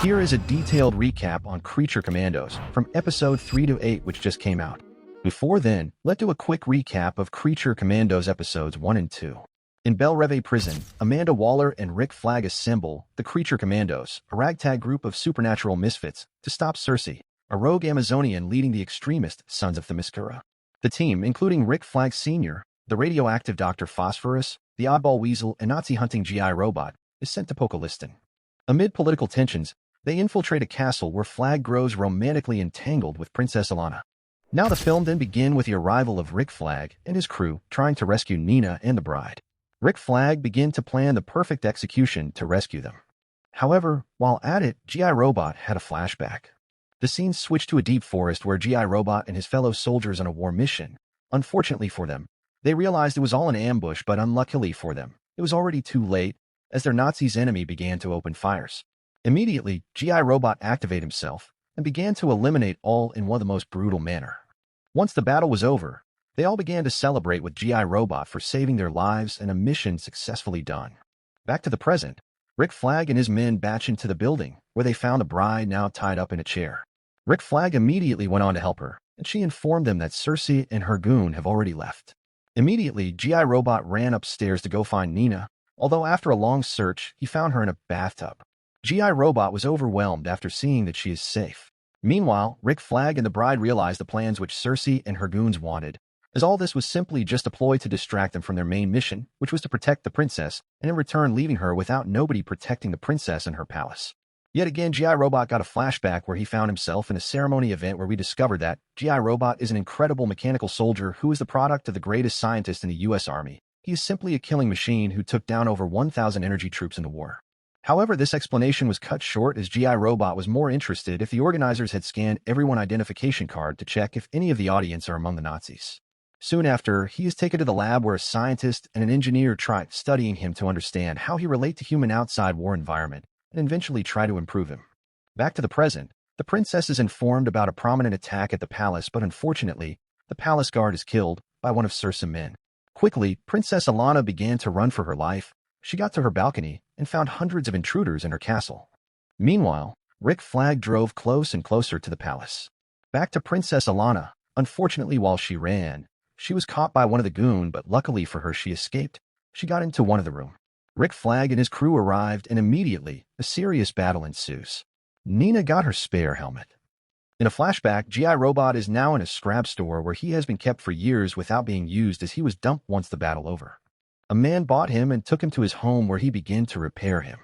Here is a detailed recap on Creature Commandos from episode 3 to 8, which just came out. Before then, let's do a quick recap of Creature Commandos episodes 1 and 2. In Belle Reve Prison, Amanda Waller and Rick Flag assemble the Creature Commandos, a ragtag group of supernatural misfits, to stop Circe, a rogue Amazonian leading the extremist Sons of Themyscira. The team, including Rick Flag Sr., the radioactive Dr. Phosphorus, the oddball Weasel, and Nazi-hunting GI Robot, is sent to pocal Liston. Amid political tensions, they infiltrate a castle where Flag grows romantically entangled with Princess Ilana. Now the film then begins with the arrival of Rick Flag and his crew trying to rescue Nina and the bride. Rick Flag begin to plan the perfect execution to rescue them. However, while at it, GI Robot had a flashback. The scene switched to a deep forest where GI Robot and his fellow soldiers on a war mission. Unfortunately for them, they realized it was all an ambush, but unluckily for them, it was already too late as their Nazis' enemy began to open fires. Immediately, GI Robot activated himself and began to eliminate all in one of the most brutal manner. Once the battle was over, they all began to celebrate with GI Robot for saving their lives and a mission successfully done. Back to the present, Rick Flag and his men batch into the building, where they found the bride now tied up in a chair. Rick Flag immediately went on to help her, and she informed them that Circe and her goon have already left. Immediately, GI Robot ran upstairs to go find Nina, although after a long search, he found her in a bathtub. GI Robot was overwhelmed after seeing that she is safe. Meanwhile, Rick Flag and the bride realized the plans which Circe and her goons wanted, as all this was simply just a ploy to distract them from their main mission, which was to protect the princess, and in return leaving her without nobody protecting the princess and her palace. Yet again, GI Robot got a flashback where he found himself in a ceremony event where we discovered that GI Robot is an incredible mechanical soldier who is the product of the greatest scientist in the US Army. He is simply a killing machine who took down over 1,000 energy troops in the war. However, this explanation was cut short as GI Robot was more interested if the organizers had scanned everyone's identification card to check if any of the audience are among the Nazis. Soon after, he is taken to the lab where a scientist and an engineer try studying him to understand how he relates to human outside war environment and eventually try to improve him. Back to the present, the princess is informed about a prominent attack at the palace, but unfortunately, the palace guard is killed by one of Circe's men. Quickly, Princess Ilana began to run for her life. She got to her balcony and found hundreds of intruders in her castle. Meanwhile, Rick Flag drove close and closer to the palace. Back to Princess Ilana. Unfortunately, while she ran, she was caught by one of the goons, but luckily for her, she escaped. She got into one of the rooms. Rick Flag and his crew arrived, and immediately, a serious battle ensues. Nina got her spare helmet. In a flashback, GI Robot is now in a scrap store where he has been kept for years without being used as he was dumped once the battle over. A man bought him and took him to his home where he began to repair him.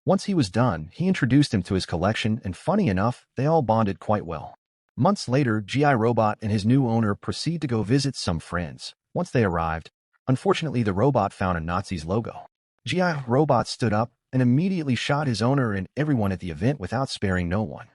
Once he was done, he introduced him to his collection, and funny enough, they all bonded quite well. Months later, GI Robot and his new owner proceed to go visit some friends. Once they arrived, unfortunately the robot found a Nazi's logo. GI Robot stood up and immediately shot his owner and everyone at the event without sparing no one.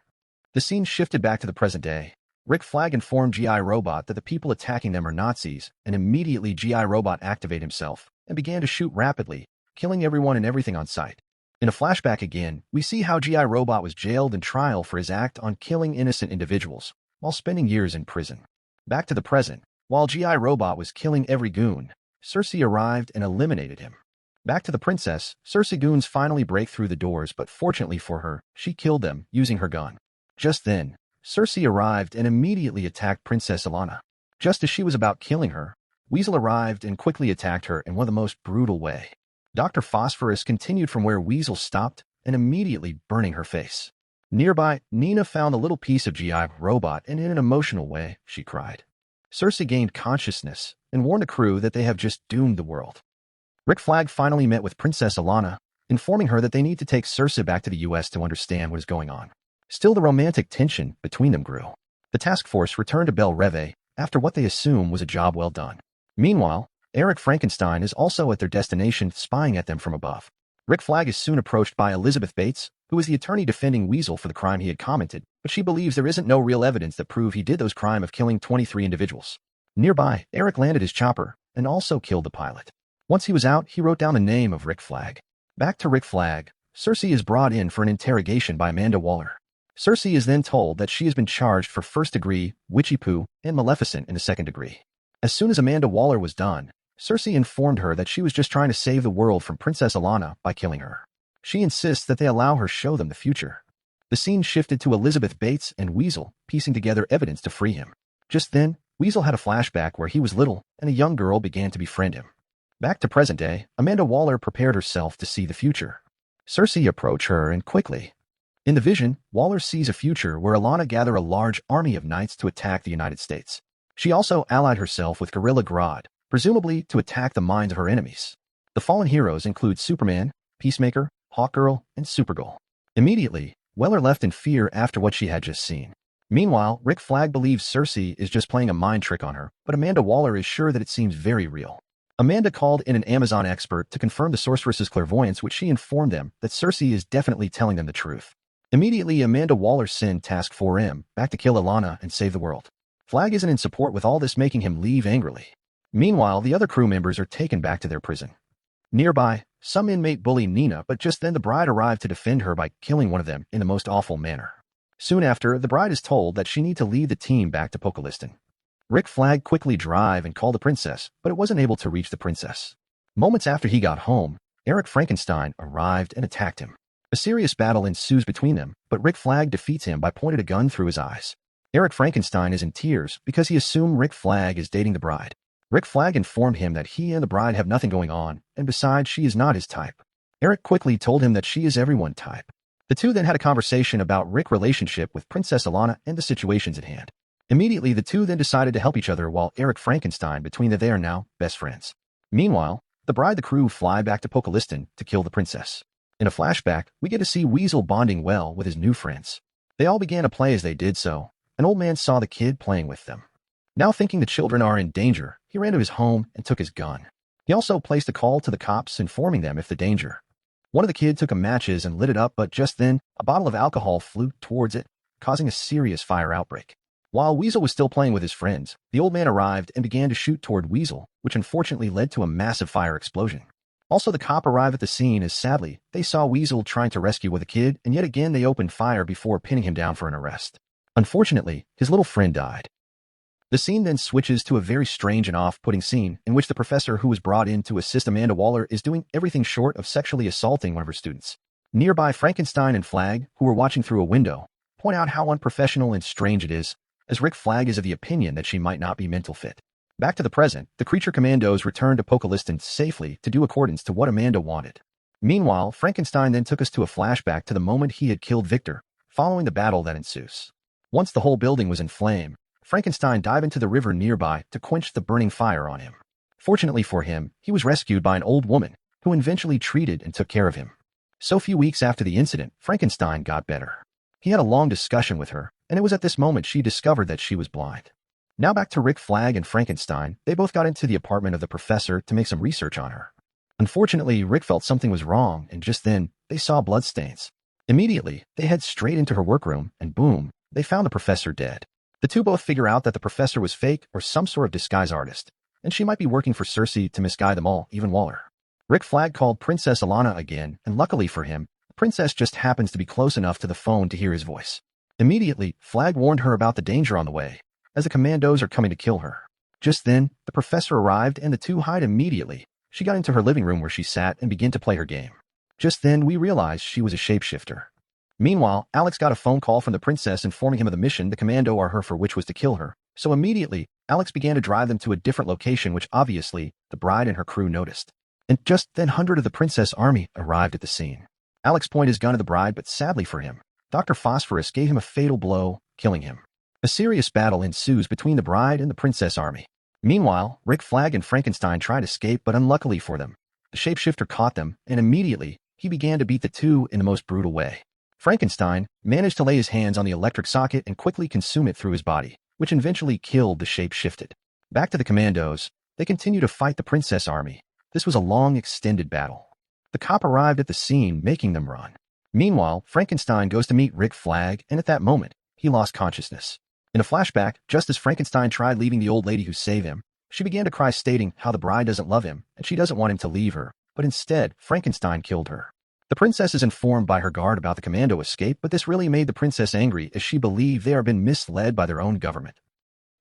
The scene shifted back to the present day. Rick Flag informed GI Robot that the people attacking them are Nazis, and immediately GI Robot activated himself and began to shoot rapidly, killing everyone and everything on sight. In a flashback again, we see how GI Robot was jailed in trial for his act on killing innocent individuals, while spending years in prison. Back to the present, while GI Robot was killing every goon, Circe arrived and eliminated him. Back to the princess, Circe goons finally break through the doors, but fortunately for her, she killed them using her gun. Just then, Circe arrived and immediately attacked Princess Ilana. Just as she was about killing her, Weasel arrived and quickly attacked her in one of the most brutal way. Dr. Phosphorus continued from where Weasel stopped and immediately burning her face. Nearby, Nina found a little piece of GI Robot and in an emotional way, she cried. Circe gained consciousness and warned the crew that they have just doomed the world. Rick Flag finally met with Princess Ilana, informing her that they need to take Circe back to the US to understand what is going on. Still, the romantic tension between them grew. The task force returned to Belle Reve after what they assume was a job well done. Meanwhile, Eric Frankenstein is also at their destination, spying at them from above. Rick Flag is soon approached by Elizabeth Bates, who is the attorney defending Weasel for the crime he had committed, but she believes there isn't no real evidence that prove he did those crime of killing 23 individuals. Nearby, Eric landed his chopper and also killed the pilot. Once he was out, he wrote down the name of Rick Flag. Back to Rick Flag, Circe is brought in for an interrogation by Amanda Waller. Circe is then told that she has been charged for first-degree, witchy-poo, and maleficent in the second degree. As soon as Amanda Waller was done, Circe informed her that she was just trying to save the world from Princess Ilana by killing her. She insists that they allow her show them the future. The scene shifted to Elizabeth Bates and Weasel piecing together evidence to free him. Just then, Weasel had a flashback where he was little and a young girl began to befriend him. Back to present day, Amanda Waller prepared herself to see the future. Circe approached her and quickly. In the vision, Waller sees a future where Ilana gathered a large army of knights to attack the United States. She also allied herself with Gorilla Grodd, presumably to attack the minds of her enemies. The fallen heroes include Superman, Peacemaker, Hawkgirl, and Supergirl. Immediately, Waller left in fear after what she had just seen. Meanwhile, Rick Flag believes Circe is just playing a mind trick on her, but Amanda Waller is sure that it seems very real. Amanda called in an Amazon expert to confirm the sorceress's clairvoyance, which she informed them that Circe is definitely telling them the truth. Immediately, Amanda Waller sent Task 4M back to kill Ilana and save the world. Flag isn't in support with all this, making him leave angrily. Meanwhile, the other crew members are taken back to their prison. Nearby, some inmate bully Nina, but just then the bride arrived to defend her by killing one of them in the most awful manner. Soon after, the bride is told that she needs to lead the team back to pocal Liston. Rick Flag quickly drive and call the princess, but it wasn't able to reach the princess. Moments after he got home, Eric Frankenstein arrived and attacked him. A serious battle ensues between them, but Rick Flag defeats him by pointing a gun through his eyes. Eric Frankenstein is in tears because he assumed Rick Flag is dating the bride. Rick Flag informed him that he and the bride have nothing going on, and besides, she is not his type. Eric quickly told him that she is everyone's type. The two then had a conversation about Rick's relationship with Princess Ilana and the situations at hand. Immediately, the two then decided to help each other while Eric Frankenstein between them they are now best friends. Meanwhile, the bride and the crew fly back to pocal Liston to kill the princess. In a flashback, we get to see Weasel bonding well with his new friends. They all began to play as they did so. An old man saw the kid playing with them. Now thinking the children are in danger, he ran to his home and took his gun. He also placed a call to the cops informing them if the danger. One of the kids took a matches and lit it up, but just then, a bottle of alcohol flew towards it, causing a serious fire outbreak. While Weasel was still playing with his friends, the old man arrived and began to shoot toward Weasel, which unfortunately led to a massive fire explosion. Also, the cop arrived at the scene as sadly, they saw Weasel trying to rescue with a kid, and yet again they opened fire before pinning him down for an arrest. Unfortunately, his little friend died. The scene then switches to a very strange and off-putting scene in which the professor who was brought in to assist Amanda Waller is doing everything short of sexually assaulting one of her students. Nearby, Frankenstein and Flag, who were watching through a window, point out how unprofessional and strange it is, as Rick Flag is of the opinion that she might not be mental fit. Back to the present, the Creature Commandos returned to pocal Liston safely to do accordance to what Amanda wanted. Meanwhile, Frankenstein then took us to a flashback to the moment he had killed Victor, following the battle that ensues. Once the whole building was in flame, Frankenstein dived into the river nearby to quench the burning fire on him. Fortunately for him, he was rescued by an old woman, who eventually treated and took care of him. So few weeks after the incident, Frankenstein got better. He had a long discussion with her, and it was at this moment she discovered that she was blind. Now back to Rick Flag and Frankenstein, they both got into the apartment of the professor to make some research on her. Unfortunately, Rick felt something was wrong, and just then, they saw bloodstains. Immediately, they head straight into her workroom, and boom, they found the professor dead. The two both figure out that the professor was fake or some sort of disguise artist, and she might be working for Circe to misguide them all, even Waller. Rick Flag called Princess Ilana again, and luckily for him, the princess just happens to be close enough to the phone to hear his voice. Immediately, Flag warned her about the danger on the way, as the commandos are coming to kill her. Just then, the professor arrived and the two hide immediately. She got into her living room where she sat and began to play her game. Just then, we realized she was a shapeshifter. Meanwhile, Alex got a phone call from the princess informing him of the mission the commando are her for, which was to kill her. So immediately, Alex began to drive them to a different location, which obviously, the bride and her crew noticed. And just then, hundreds of the princess army arrived at the scene. Alex pointed his gun at the bride, but sadly for him, Dr. Phosphorus gave him a fatal blow, killing him. A serious battle ensues between the bride and the princess army. Meanwhile, Rick Flag and Frankenstein tried to escape, but unluckily for them, the shapeshifter caught them, and immediately, he began to beat the two in the most brutal way. Frankenstein managed to lay his hands on the electric socket and quickly consume it through his body, which eventually killed the shape-shifted. Back to the commandos, they continue to fight the princess army. This was a long, extended battle. The cop arrived at the scene, making them run. Meanwhile, Frankenstein goes to meet Rick Flag, and at that moment, he lost consciousness. In a flashback, just as Frankenstein tried leaving the old lady who saved him, she began to cry, stating how the bride doesn't love him, and she doesn't want him to leave her, but instead, Frankenstein killed her. The princess is informed by her guard about the commando escape, but this really made the princess angry as she believed they are being misled by their own government.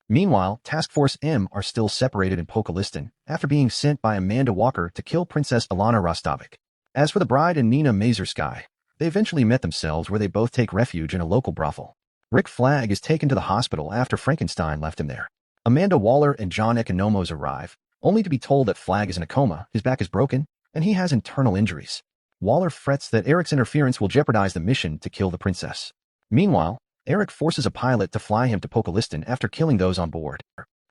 Meanwhile, Task Force M are still separated in pocal Liston after being sent by Amanda Walker to kill Princess Ilana Rostovic. As for the bride and Nina Mazersky, they eventually met themselves where they both take refuge in a local brothel. Rick Flag is taken to the hospital after Frankenstein left him there. Amanda Waller and John Economos arrive, only to be told that Flag is in a coma, his back is broken, and he has internal injuries. Waller frets that Eric's interference will jeopardize the mission to kill the princess. Meanwhile, Eric forces a pilot to fly him to pocal Liston after killing those on board.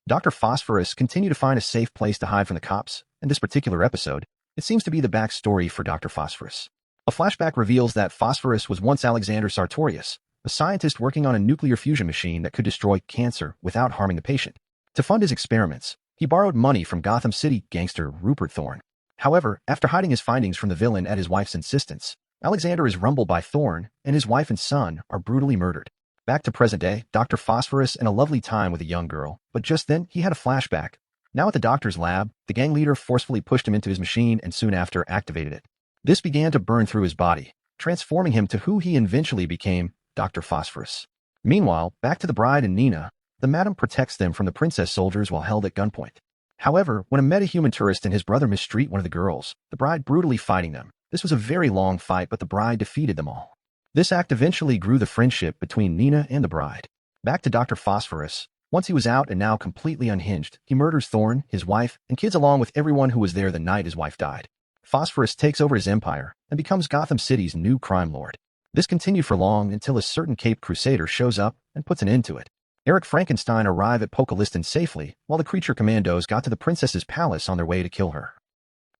Dr. Phosphorus continues to find a safe place to hide from the cops. In this particular episode, it seems to be the backstory for Dr. Phosphorus. A flashback reveals that Phosphorus was once Alexander Sartorius, a scientist working on a nuclear fusion machine that could destroy cancer without harming the patient. To fund his experiments, he borrowed money from Gotham City gangster Rupert Thorne. However, after hiding his findings from the villain at his wife's insistence, Alexander is rumbled by Thorne, and his wife and son are brutally murdered. Back to present day, Dr. Phosphorus and a lovely time with a young girl, but just then he had a flashback. Now at the doctor's lab, the gang leader forcefully pushed him into his machine and soon after activated it. This began to burn through his body, transforming him to who he eventually became, Dr. Phosphorus. Meanwhile, back to the bride and Nina, the madam protects them from the princess soldiers while held at gunpoint. However, when a metahuman tourist and his brother mistreat one of the girls, the bride brutally fighting them. This was a very long fight, but the bride defeated them all. This act eventually grew the friendship between Nina and the bride. Back to Dr. Phosphorus. Once he was out and now completely unhinged, he murders Thorne, his wife, and kids along with everyone who was there the night his wife died. Phosphorus takes over his empire and becomes Gotham City's new crime lord. This continued for long until a certain Cape Crusader shows up and puts an end to it. Eric Frankenstein arrived at pocal Liston safely, while the creature commandos got to the princess's palace on their way to kill her.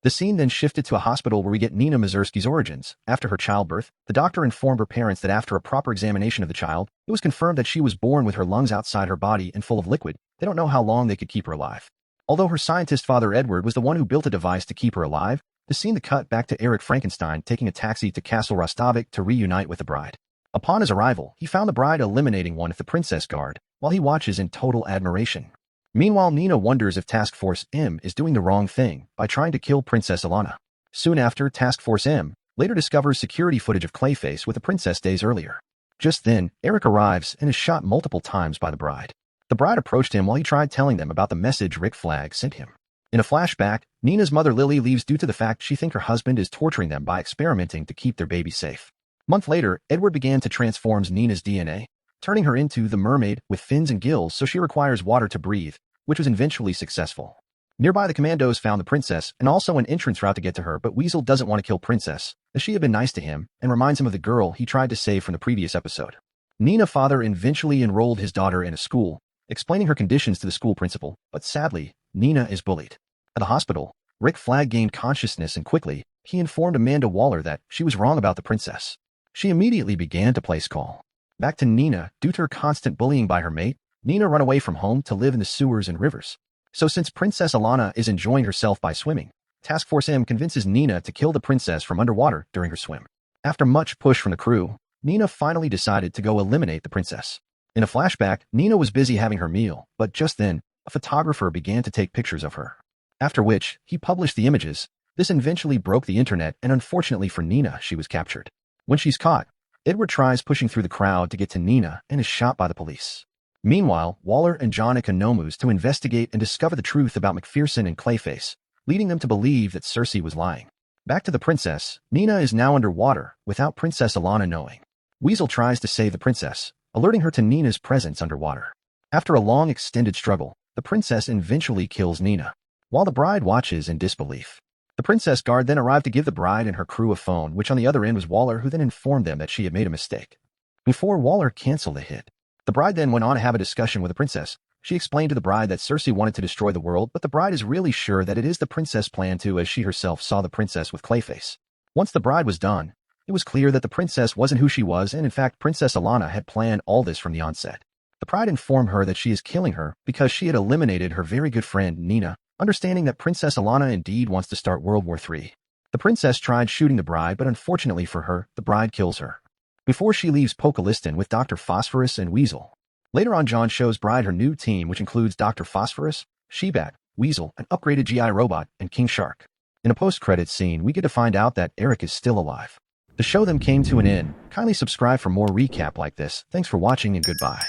The scene then shifted to a hospital where we get Nina Mazersky's origins. After her childbirth, the doctor informed her parents that after a proper examination of the child, it was confirmed that she was born with her lungs outside her body and full of liquid. They don't know how long they could keep her alive. Although her scientist father Edward was the one who built a device to keep her alive, the scene cut back to Eric Frankenstein taking a taxi to Castle Rostovik to reunite with the bride. Upon his arrival, he found the bride eliminating one of the princess guard, while he watches in total admiration. Meanwhile, Nina wonders if Task Force M is doing the wrong thing by trying to kill Princess Ilana. Soon after, Task Force M later discovers security footage of Clayface with the princess days earlier. Just then, Eric arrives and is shot multiple times by the bride. The bride approached him while he tried telling them about the message Rick Flag sent him. In a flashback, Nina's mother Lily leaves due to the fact she thinks her husband is torturing them by experimenting to keep their baby safe. A month later, Edward began to transform Nina's DNA, turning her into the mermaid with fins and gills, so she requires water to breathe, which was eventually successful. Nearby, the commandos found the princess and also an entrance route to get to her, but Weasel doesn't want to kill Princess, as she had been nice to him and reminds him of the girl he tried to save from the previous episode. Nina's father eventually enrolled his daughter in a school, explaining her conditions to the school principal, but sadly, Nina is bullied. At the hospital, Rick Flag gained consciousness and quickly, he informed Amanda Waller that she was wrong about the princess. She immediately began to place call. Back to Nina, due to her constant bullying by her mate, Nina ran away from home to live in the sewers and rivers. So since Princess Ilana is enjoying herself by swimming, Task Force M convinces Nina to kill the princess from underwater during her swim. After much push from the crew, Nina finally decided to go eliminate the princess. In a flashback, Nina was busy having her meal, but just then, a photographer began to take pictures of her. After which, he published the images. This eventually broke the internet, and unfortunately for Nina, she was captured. When she's caught, Edward tries pushing through the crowd to get to Nina and is shot by the police. Meanwhile, Waller and John Economos to investigate and discover the truth about McPherson and Clayface, leading them to believe that Circe was lying. Back to the princess, Nina is now underwater, without Princess Ilana knowing. Weasel tries to save the princess, alerting her to Nina's presence underwater. After a long extended struggle, the princess eventually kills Nina, while the bride watches in disbelief. The princess guard then arrived to give the bride and her crew a phone, which on the other end was Waller, who then informed them that she had made a mistake. Before Waller canceled the hit, the bride then went on to have a discussion with the princess. She explained to the bride that Circe wanted to destroy the world, but the bride is really sure that it is the princess' plan to, as she herself saw the princess with Clayface. Once the bride was done, it was clear that the princess wasn't who she was, and in fact Princess Ilana had planned all this from the onset. The bride informed her that she is killing her because she had eliminated her very good friend Nina, understanding that Princess Ilana indeed wants to start World War III. The princess tried shooting the bride, but unfortunately for her, the bride kills her before she leaves pocal Liston with Dr. Phosphorus and Weasel. Later on, John shows bride her new team, which includes Dr. Phosphorus, She-Bat, Weasel, an upgraded GI Robot, and King Shark. In a post-credits scene, we get to find out that Eric is still alive. The show then came to an end. Kindly subscribe for more recap like this. Thanks for watching and goodbye.